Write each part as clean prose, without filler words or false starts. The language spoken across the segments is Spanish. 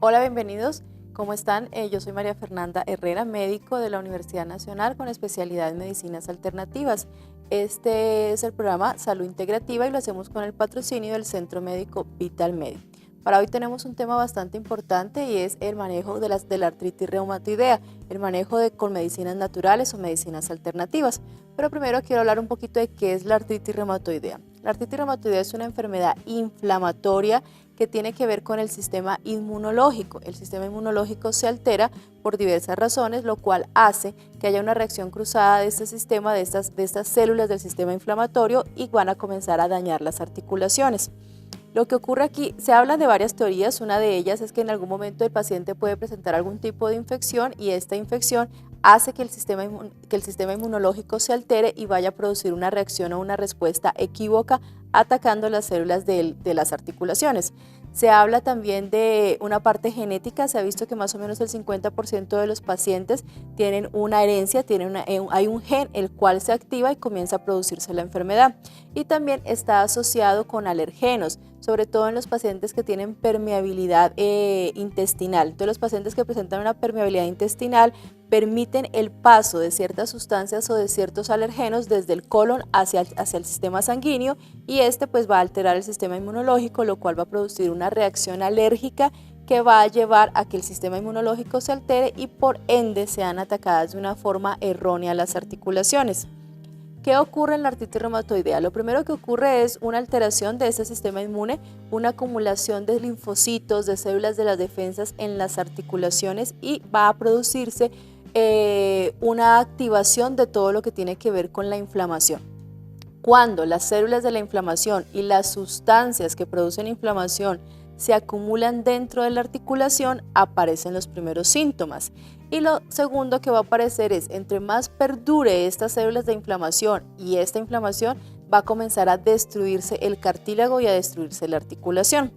Hola, bienvenidos. ¿Cómo están? Yo soy María Fernanda Herrera, médico de la Universidad Nacional con especialidad en medicinas alternativas. Este es el programa Salud Integrativa y lo hacemos con el patrocinio del Centro Médico Vital Medio. Para hoy tenemos un tema bastante importante y es el manejo de la artritis reumatoidea, el manejo con medicinas naturales o medicinas alternativas. Pero primero quiero hablar un poquito de qué es la artritis reumatoidea. La artritis reumatoidea es una enfermedad inflamatoria que tiene que ver con el sistema inmunológico. El sistema inmunológico se altera por diversas razones, lo cual hace que haya una reacción cruzada de este sistema, de estas células del sistema inflamatorio, y van a comenzar a dañar las articulaciones. Lo que ocurre aquí, se habla de varias teorías. Una de ellas es que en algún momento el paciente puede presentar algún tipo de infección y esta infección hace que el sistema inmunológico se altere y vaya a producir una reacción o una respuesta equívoca atacando las células de las articulaciones. Se habla también de una parte genética. Se ha visto que más o menos el 50% de los pacientes tienen una herencia, hay un gen el cual se activa y comienza a producirse la enfermedad. Y también está asociado con alergenos, sobre todo en los pacientes que tienen permeabilidad intestinal. Entonces, los pacientes que presentan una permeabilidad intestinal permiten el paso de ciertas sustancias o de ciertos alergenos desde el colon hacia el sistema sanguíneo, y este pues va a alterar el sistema inmunológico, lo cual va a producir una reacción alérgica que va a llevar a que el sistema inmunológico se altere y por ende sean atacadas de una forma errónea las articulaciones. ¿Qué ocurre en la artritis reumatoidea? Lo primero que ocurre es una alteración de este sistema inmune, una acumulación de linfocitos, de células de las defensas en las articulaciones, y va a producirse una activación de todo lo que tiene que ver con la inflamación. Cuando las células de la inflamación y las sustancias que producen inflamación se acumulan dentro de la articulación, aparecen los primeros síntomas. Y lo segundo que va a aparecer es, entre más perdure estas células de inflamación y esta inflamación, va a comenzar a destruirse el cartílago y a destruirse la articulación.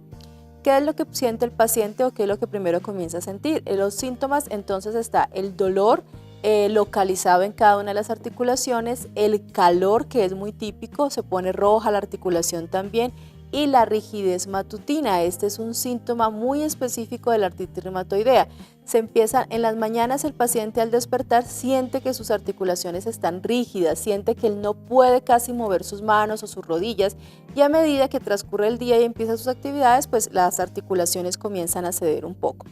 ¿Qué es lo que siente el paciente o qué es lo que primero comienza a sentir? En los síntomas entonces está el dolor localizado en cada una de las articulaciones, el calor, que es muy típico, se pone roja la articulación también, y la rigidez matutina. Este es un síntoma muy específico de la artritis reumatoidea. Se empieza en las mañanas, el paciente al despertar siente que sus articulaciones están rígidas, siente que él no puede casi mover sus manos o sus rodillas, y a medida que transcurre el día y empieza sus actividades, pues las articulaciones comienzan a ceder un poco.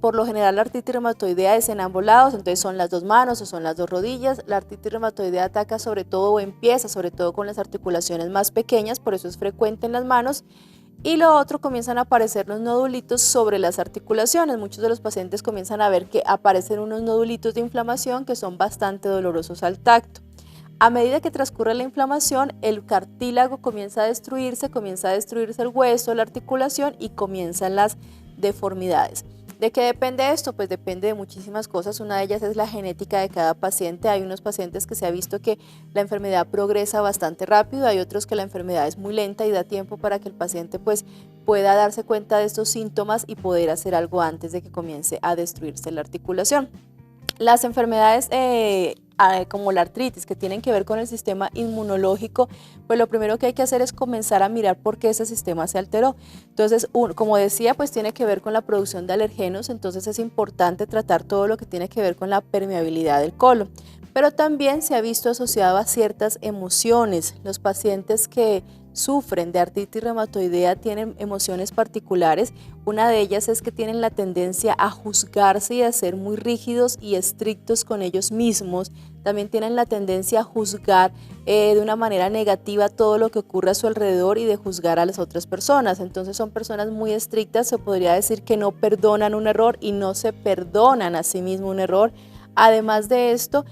Por lo general la artritis reumatoidea es en ambos lados, entonces son las dos manos o son las dos rodillas. La artritis reumatoidea ataca sobre todo o empieza sobre todo con las articulaciones más pequeñas, por eso es frecuente en las manos. Y lo otro, comienzan a aparecer los nodulitos sobre las articulaciones. Muchos de los pacientes comienzan a ver que aparecen unos nodulitos de inflamación que son bastante dolorosos al tacto. A medida que transcurre la inflamación, el cartílago comienza a destruirse el hueso, la articulación, y comienzan las deformidades. ¿De qué depende esto? Pues depende de muchísimas cosas. Una de ellas es la genética de cada paciente. Hay unos pacientes que se ha visto que la enfermedad progresa bastante rápido, hay otros que la enfermedad es muy lenta y da tiempo para que el paciente pues pueda darse cuenta de estos síntomas y poder hacer algo antes de que comience a destruirse la articulación. Las enfermedades como la artritis, que tienen que ver con el sistema inmunológico, pues lo primero que hay que hacer es comenzar a mirar por qué ese sistema se alteró. Entonces, como decía, pues tiene que ver con la producción de alergenos, entonces es importante tratar todo lo que tiene que ver con la permeabilidad del colon. Pero también se ha visto asociado a ciertas emociones. Los pacientes que sufren de artritis reumatoidea tienen emociones particulares. Una de ellas es que tienen la tendencia a juzgarse y a ser muy rígidos y estrictos con ellos mismos. También tienen la tendencia a juzgar de una manera negativa todo lo que ocurre a su alrededor y de juzgar a las otras personas. Entonces son personas muy estrictas, se podría decir que no perdonan un error y no se perdonan a sí mismos un error. Además de esto,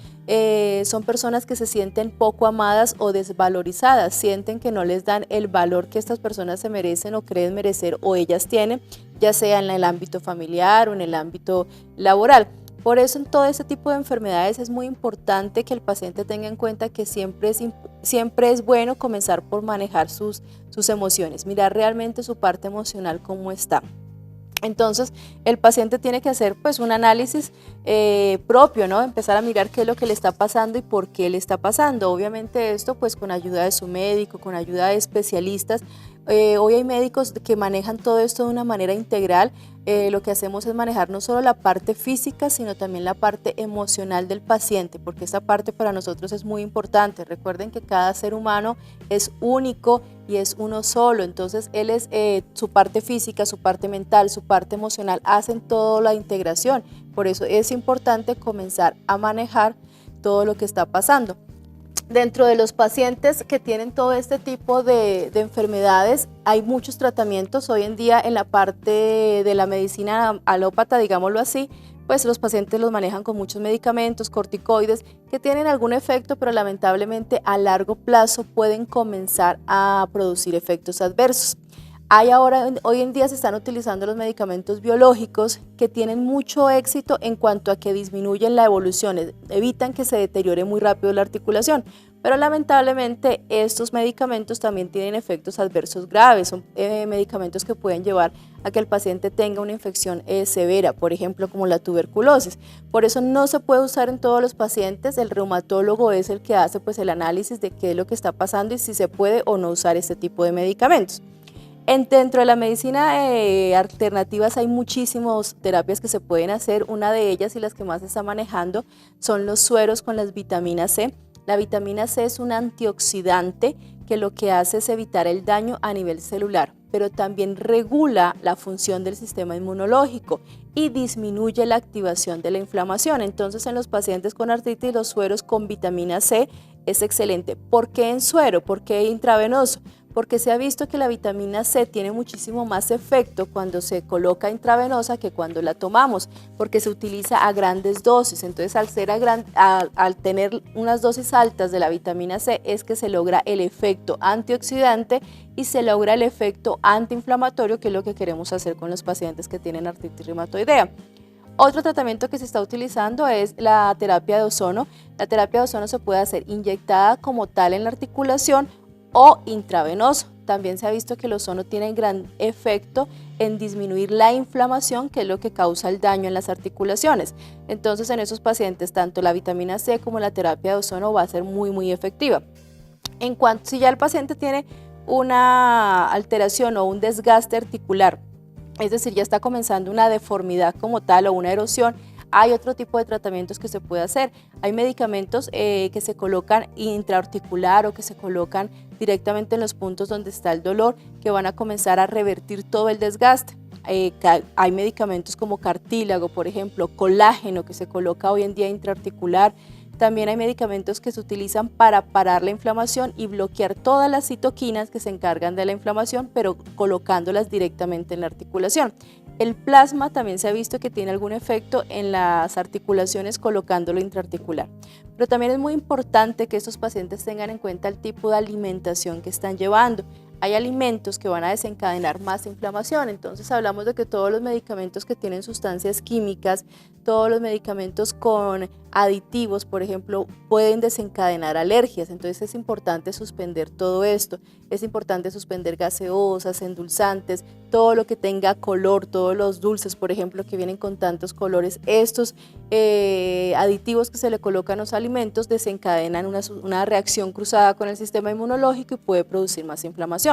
son personas que se sienten poco amadas o desvalorizadas, sienten que no les dan el valor que estas personas se merecen o creen merecer o ellas tienen, ya sea en el ámbito familiar o en el ámbito laboral. Por eso en todo este tipo de enfermedades es muy importante que el paciente tenga en cuenta que siempre es bueno comenzar por manejar sus emociones, mirar realmente su parte emocional cómo está. Entonces, el paciente tiene que hacer pues un análisis propio, ¿no? Empezar a mirar qué es lo que le está pasando y por qué le está pasando. Obviamente esto pues con ayuda de su médico, con ayuda de especialistas. Hoy hay médicos que manejan todo esto de una manera integral. Lo que hacemos es manejar no solo la parte física, sino también la parte emocional del paciente, porque esta parte para nosotros es muy importante. Recuerden que cada ser humano es único y es uno solo, entonces él es su parte física, su parte mental, su parte emocional, hacen toda la integración. Por eso es importante comenzar a manejar todo lo que está pasando. Dentro de los pacientes que tienen todo este tipo de enfermedades, hay muchos tratamientos. Hoy en día en la parte de la medicina alópata, digámoslo así, pues los pacientes los manejan con muchos medicamentos, corticoides, que tienen algún efecto, pero lamentablemente a largo plazo pueden comenzar a producir efectos adversos. Hoy en día se están utilizando los medicamentos biológicos que tienen mucho éxito en cuanto a que disminuyen la evolución, evitan que se deteriore muy rápido la articulación, pero lamentablemente estos medicamentos también tienen efectos adversos graves, son medicamentos que pueden llevar a que el paciente tenga una infección severa, por ejemplo como la tuberculosis. Por eso no se puede usar en todos los pacientes, el reumatólogo es el que hace pues el análisis de qué es lo que está pasando y si se puede o no usar este tipo de medicamentos. Dentro de la medicina alternativas hay muchísimas terapias que se pueden hacer. Una de ellas y las que más se está manejando son los sueros con las vitaminas C. La vitamina C es un antioxidante que lo que hace es evitar el daño a nivel celular, pero también regula la función del sistema inmunológico y disminuye la activación de la inflamación. Entonces en los pacientes con artritis los sueros con vitamina C es excelente. ¿Por qué en suero? ¿Por qué intravenoso? Porque se ha visto que la vitamina C tiene muchísimo más efecto cuando se coloca intravenosa que cuando la tomamos, porque se utiliza a grandes dosis. Entonces, al tener unas dosis altas de la vitamina C es que se logra el efecto antioxidante y se logra el efecto antiinflamatorio, que es lo que queremos hacer con los pacientes que tienen artritis reumatoidea. Otro tratamiento que se está utilizando es la terapia de ozono. La terapia de ozono se puede hacer inyectada como tal en la articulación o intravenoso. También se ha visto que el ozono tiene gran efecto en disminuir la inflamación, que es lo que causa el daño en las articulaciones. Entonces en esos pacientes tanto la vitamina C como la terapia de ozono va a ser muy efectiva. En cuanto si ya el paciente tiene una alteración o un desgaste articular, es decir, ya está comenzando una deformidad como tal o una erosión, hay otro tipo de tratamientos que se puede hacer. Hay medicamentos que se colocan intraarticular o que se colocan directamente en los puntos donde está el dolor, que van a comenzar a revertir todo el desgaste. Hay medicamentos como cartílago, por ejemplo, colágeno que se coloca hoy en día intraarticular. También hay medicamentos que se utilizan para parar la inflamación y bloquear todas las citoquinas que se encargan de la inflamación, pero colocándolas directamente en la articulación. El plasma también se ha visto que tiene algún efecto en las articulaciones colocándolo intraarticular. Pero también es muy importante que estos pacientes tengan en cuenta el tipo de alimentación que están llevando. Hay alimentos que van a desencadenar más inflamación, entonces hablamos de que todos los medicamentos que tienen sustancias químicas, todos los medicamentos con aditivos, por ejemplo, pueden desencadenar alergias, entonces es importante suspender todo esto, es importante suspender gaseosas, endulzantes, todo lo que tenga color, todos los dulces, por ejemplo, que vienen con tantos colores, estos aditivos que se le colocan a los alimentos desencadenan una reacción cruzada con el sistema inmunológico y puede producir más inflamación.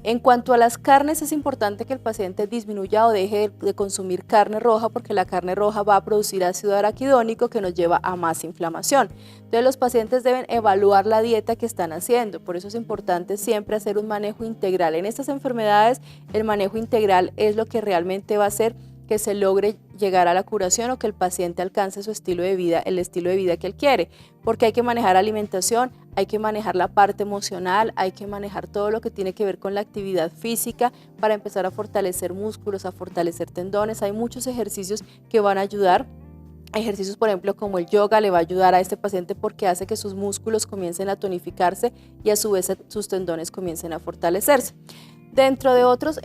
En cuanto a las carnes, es importante que el paciente disminuya o deje de consumir carne roja porque la carne roja va a producir ácido araquidónico que nos lleva a más inflamación. Entonces los pacientes deben evaluar la dieta que están haciendo, por eso es importante siempre hacer un manejo integral. En estas enfermedades el manejo integral es lo que realmente va a hacer que se logre llegar a la curación o que el paciente alcance su estilo de vida, el estilo de vida que él quiere, porque hay que manejar alimentación, hay que manejar la parte emocional, hay que manejar todo lo que tiene que ver con la actividad física para empezar a fortalecer músculos, a fortalecer tendones. Hay muchos ejercicios que van a ayudar. Ejercicios, por ejemplo, como el yoga le va a ayudar a este paciente porque hace que sus músculos comiencen a tonificarse y a su vez sus tendones comiencen a fortalecerse. Dentro de otros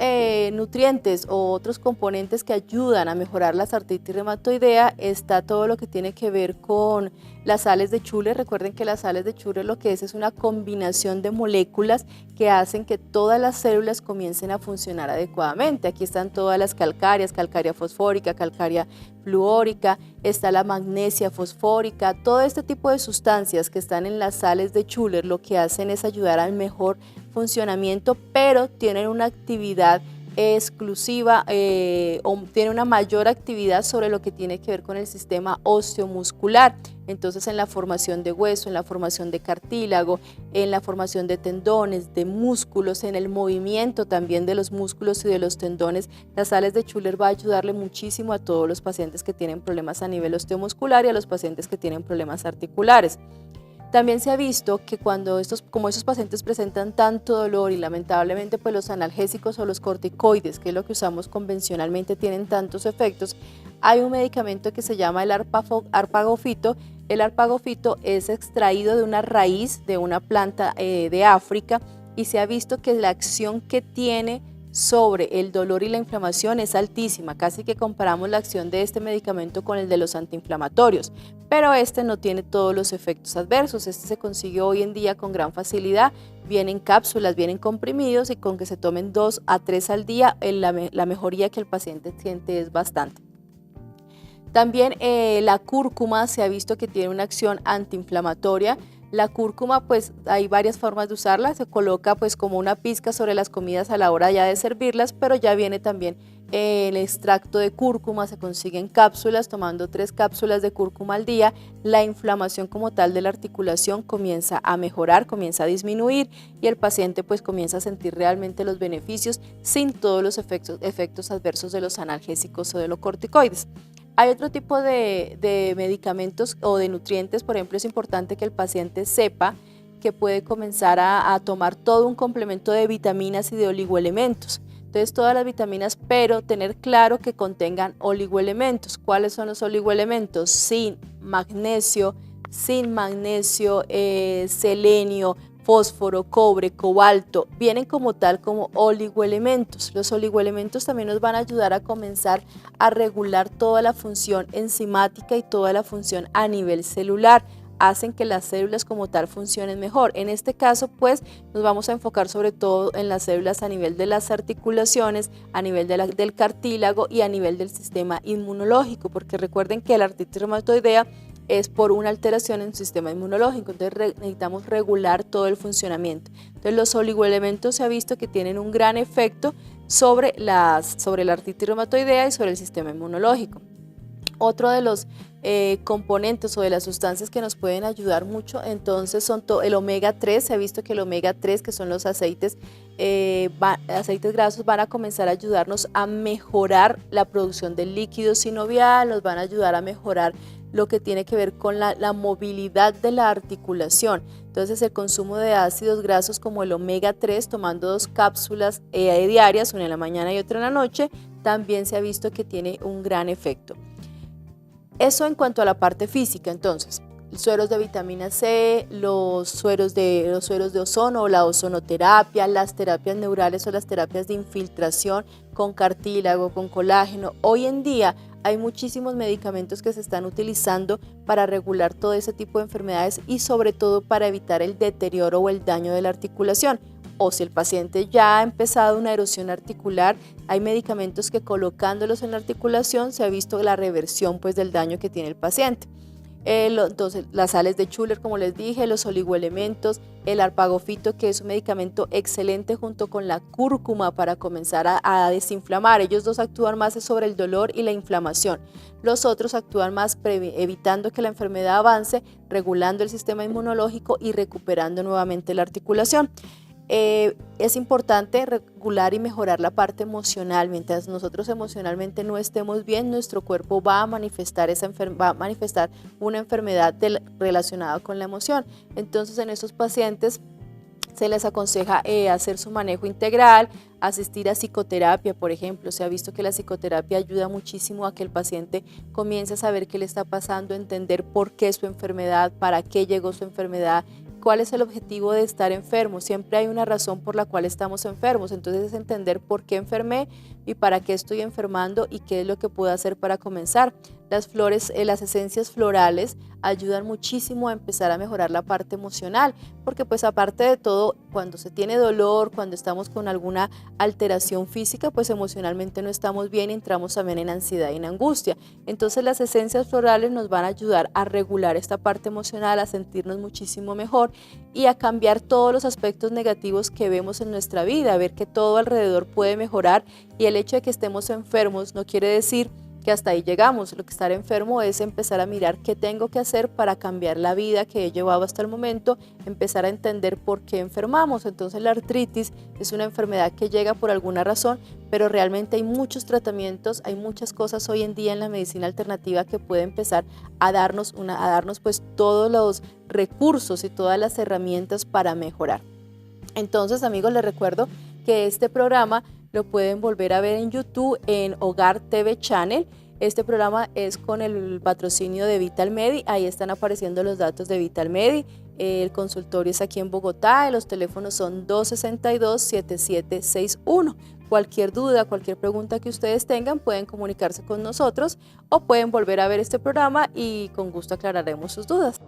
nutrientes o otros componentes que ayudan a mejorar la artritis reumatoidea está todo lo que tiene que ver con las sales de Schüller. Recuerden que las sales de Schüller lo que es una combinación de moléculas que hacen que todas las células comiencen a funcionar adecuadamente. Aquí están todas las calcarias, calcaria fosfórica, calcaria fluórica, está la magnesia fosfórica, todo este tipo de sustancias que están en las sales de Schüller lo que hacen es ayudar al mejor funcionamiento, pero tienen una actividad exclusiva o tiene una mayor actividad sobre lo que tiene que ver con el sistema osteomuscular. Entonces en la formación de hueso, en la formación de cartílago, en la formación de tendones, de músculos, en el movimiento también de los músculos y de los tendones, las sales de Schüller va a ayudarle muchísimo a todos los pacientes que tienen problemas a nivel osteomuscular y a los pacientes que tienen problemas articulares. También se ha visto que como estos pacientes presentan tanto dolor y lamentablemente pues los analgésicos o los corticoides, que es lo que usamos convencionalmente, tienen tantos efectos, hay un medicamento que se llama el arpagofito. El arpagofito es extraído de una raíz de una planta de África y se ha visto que la acción que tiene sobre el dolor y la inflamación es altísima, casi que comparamos la acción de este medicamento con el de los antiinflamatorios, pero este no tiene todos los efectos adversos. Este se consigue hoy en día con gran facilidad, vienen cápsulas, vienen comprimidos y con que se tomen 2 a 3 al día, la mejoría que el paciente siente es bastante. También la cúrcuma se ha visto que tiene una acción antiinflamatoria. La cúrcuma, pues hay varias formas de usarla, se coloca pues como una pizca sobre las comidas a la hora ya de servirlas, pero ya viene también el extracto de cúrcuma, se consigue en cápsulas, tomando 3 cápsulas de cúrcuma al día, la inflamación como tal de la articulación comienza a mejorar, comienza a disminuir y el paciente pues comienza a sentir realmente los beneficios sin todos los efectos adversos de los analgésicos o de los corticoides. Hay otro tipo de medicamentos o de nutrientes, por ejemplo, es importante que el paciente sepa que puede comenzar a tomar todo un complemento de vitaminas y de oligoelementos. Entonces, todas las vitaminas, pero tener claro que contengan oligoelementos. ¿Cuáles son los oligoelementos? Zinc, magnesio, selenio, fósforo, cobre, cobalto, vienen como tal como oligoelementos. Los oligoelementos también nos van a ayudar a comenzar a regular toda la función enzimática y toda la función a nivel celular, hacen que las células como tal funcionen mejor. En este caso pues nos vamos a enfocar sobre todo en las células a nivel de las articulaciones, a nivel del cartílago y a nivel del sistema inmunológico, porque recuerden que la artritis reumatoidea es por una alteración en el sistema inmunológico, entonces necesitamos regular todo el funcionamiento. Entonces los oligoelementos se ha visto que tienen un gran efecto sobre la artritis reumatoidea y sobre el sistema inmunológico. Otro de los componentes o de las sustancias que nos pueden ayudar mucho, entonces son el omega 3, se ha visto que el omega 3, que son los aceites grasos, van a comenzar a ayudarnos a mejorar la producción del líquido sinovial, nos van a ayudar a mejorar lo que tiene que ver con la movilidad de la articulación. Entonces el consumo de ácidos grasos como el omega 3, tomando 2 cápsulas diarias, una en la mañana y otra en la noche, también se ha visto que tiene un gran efecto. Eso en cuanto a la parte física. Entonces, sueros de vitamina C, los sueros de ozono o la ozonoterapia, las terapias neurales o las terapias de infiltración con cartílago, con colágeno. Hoy en día hay muchísimos medicamentos que se están utilizando para regular todo ese tipo de enfermedades y sobre todo para evitar el deterioro o el daño de la articulación. O si el paciente ya ha empezado una erosión articular, hay medicamentos que colocándolos en la articulación se ha visto la reversión pues del daño que tiene el paciente. Entonces las sales de Schüller, como les dije, los oligoelementos, el arpagofito, que es un medicamento excelente junto con la cúrcuma para comenzar a desinflamar. Ellos dos actúan más sobre el dolor y la inflamación. Los otros actúan más evitando que la enfermedad avance, regulando el sistema inmunológico y recuperando nuevamente la articulación. Es importante regular y mejorar la parte emocional. Mientras nosotros emocionalmente no estemos bien, nuestro cuerpo va a manifestar una enfermedad relacionada con la emoción. Entonces en estos pacientes se les aconseja hacer su manejo integral, asistir a psicoterapia, por ejemplo. Se ha visto que la psicoterapia ayuda muchísimo a que el paciente comience a saber qué le está pasando, entender por qué su enfermedad, para qué llegó su enfermedad, ¿Cuál es el objetivo de estar enfermo? Siempre hay una razón por la cual estamos enfermos, entonces es entender por qué enfermé y para qué estoy enfermando y qué es lo que puedo hacer para comenzar. Las flores, las esencias florales ayudan muchísimo a empezar a mejorar la parte emocional, porque pues aparte de todo, cuando se tiene dolor, cuando estamos con alguna alteración física, pues emocionalmente no estamos bien y entramos también en ansiedad y en angustia. Entonces las esencias florales nos van a ayudar a regular esta parte emocional, a sentirnos muchísimo mejor y a cambiar todos los aspectos negativos que vemos en nuestra vida, a ver que todo alrededor puede mejorar, y el hecho de que estemos enfermos no quiere decir que hasta ahí llegamos. Lo que estar enfermo es empezar a mirar qué tengo que hacer para cambiar la vida que he llevado hasta el momento, empezar a entender por qué enfermamos. Entonces la artritis es una enfermedad que llega por alguna razón, pero realmente hay muchos tratamientos, hay muchas cosas hoy en día en la medicina alternativa que puede empezar a darnos pues todos los recursos y todas las herramientas para mejorar. Entonces, amigos, les recuerdo que este programa lo pueden volver a ver en YouTube, en Hogar TV Channel. Este programa es con el patrocinio de VitalMedi. Ahí están apareciendo los datos de VitalMedi. El consultorio es aquí en Bogotá y los teléfonos son 262-7761. Cualquier duda, cualquier pregunta que ustedes tengan, pueden comunicarse con nosotros o pueden volver a ver este programa y con gusto aclararemos sus dudas.